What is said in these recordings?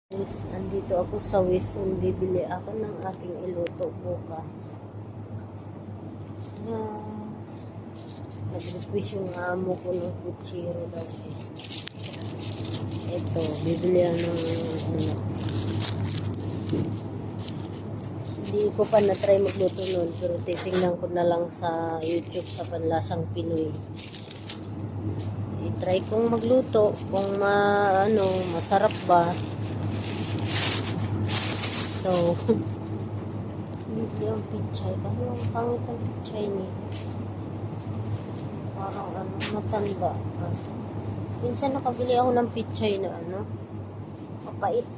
Guys, andito ako sa Wison. Bibili ako ng aking iluto bukas. Nag-request yung amo ko ng kutsiro daw. Ito, bibili ako ng ano. Hindi ko pa na-try magluto nun, pero titingnan ko na lang sa YouTube sa Panlasang Pinoy. I-try kong magluto kung masarap ba. So, hindi yung pichay. Kasi yung pangit ang pichay niya. Parang matanda. Minsan nakabili ako ng pichay na mapait.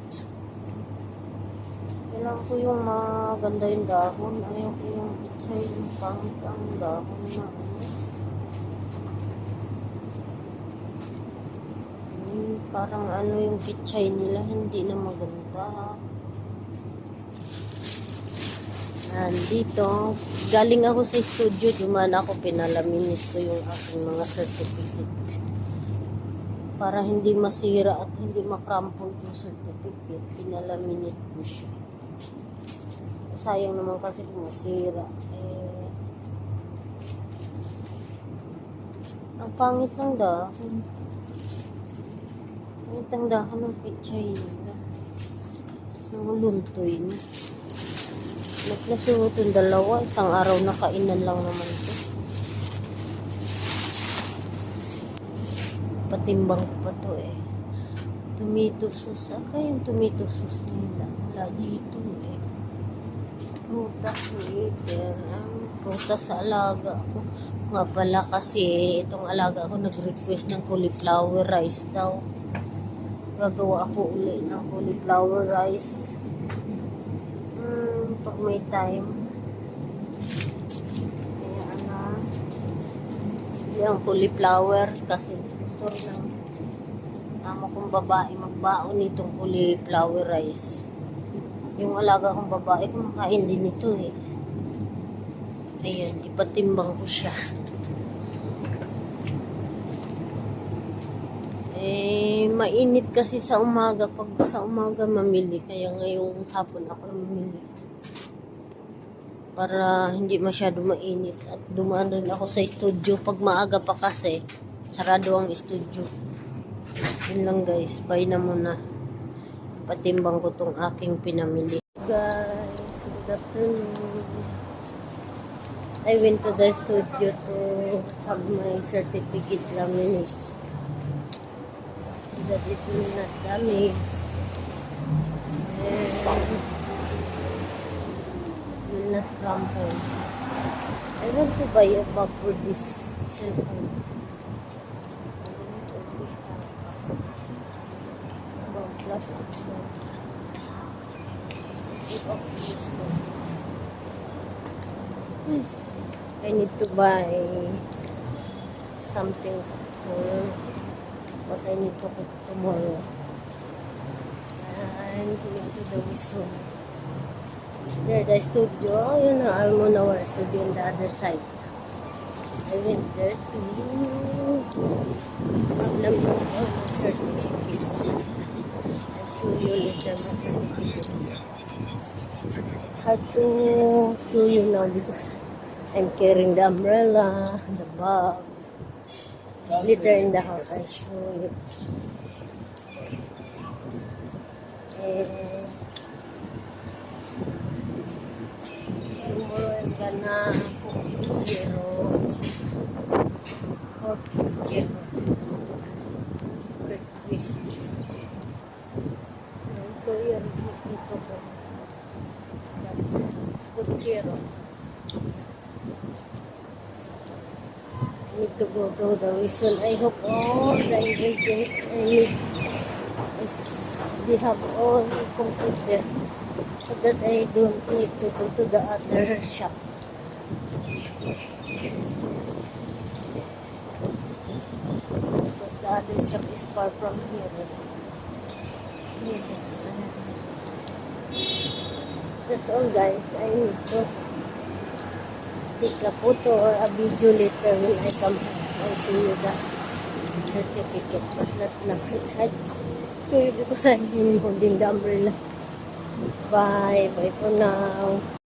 Kailangan ko yung maganda yung dahon. Ayaw ko yung pichay. Pangit ang dahon na parang yung pichay nila hindi na maganda. Dito, galing ako sa studio, dumaan ako, pinalaminis ko yung aking mga certificate para hindi masira at hindi makrampon yung certificate. Pinalaminate ko siya. Sayang naman kasi kung masira. Ang pangit ng dahon. Pangit ang dahon ng pichay nila. Nanguluntoy na. Naglasunod yung dalawa. Isang araw na kainan lang naman ito. Patimbang ko pa to eh. Tomato sauce. Aka yung tomato sauce nila. Wala dito eh. Prutas ni Ethan. Prutas sa alaga ako. Nga pala kasi itong alaga ako nag-request ng cauliflower rice daw. Gagawa ako uli ng cauliflower rice. Pag may time. Kaya yung cauliflower kasi gusto rin ng amo kong babae magbaon nitong cauliflower rice. Yung alaga kong babae kumakain din ito eh. Ayan, ipatimbang ko siya. Mainit kasi sa umaga. Pag sa umaga mamili, kaya ngayong hapon ako mamili. Para hindi masyado mainit. At dumaan rin ako sa studio. Pag maaga pa kasi, sarado ang studio. Yun lang guys, bye na muna. Patimbang ko tong aking pinamili. Guys, good afternoon. I went to the studio to have my certificate laminate. That it will not damage and will not crumple. I want to buy a bag for this cellphone. About plastic bag. I need to buy something for what I need to cook tomorrow. I'm going to the Wison. There, the studio. Yun na, Almonawar studio on the other side. I went there to have my certificate. I'll show you later my certificate. It's hard to show you now because I'm carrying the umbrella, the bag. Later in the house, I'll show you. Tomorrow I'm gonna cook kutsiro. Pork kutsiro. Breakfast. Ito yung dito ko. Kutsiro. Need to go to the Wison. I hope all the ingredients I need we have all completed so that I don't need to go to the other shop. Because the other shop is far from here. That's all guys. I need to take a photo or a video later when I come home. I'll show you the certificate. But not now. It's hard So, hindi ko sa yung holding the umbrella. Bye. Bye for now.